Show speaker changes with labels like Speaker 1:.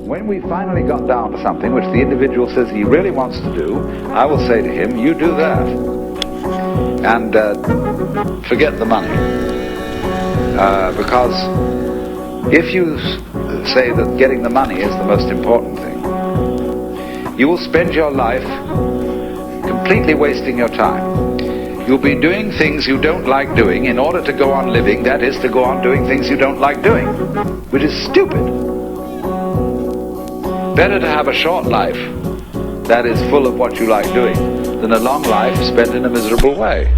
Speaker 1: When we finally got down to something which the individual says he really wants to do, I will say to him, you do that. And forget the money. Because if you say that getting the money is the most important thing, you will spend your life completely wasting your time. You'll be doing things you don't like doing in order to go on living, that is, to go on doing things you don't like doing, which is stupid. Better to have a short life that is full of what you like doing than a long life spent in a miserable way.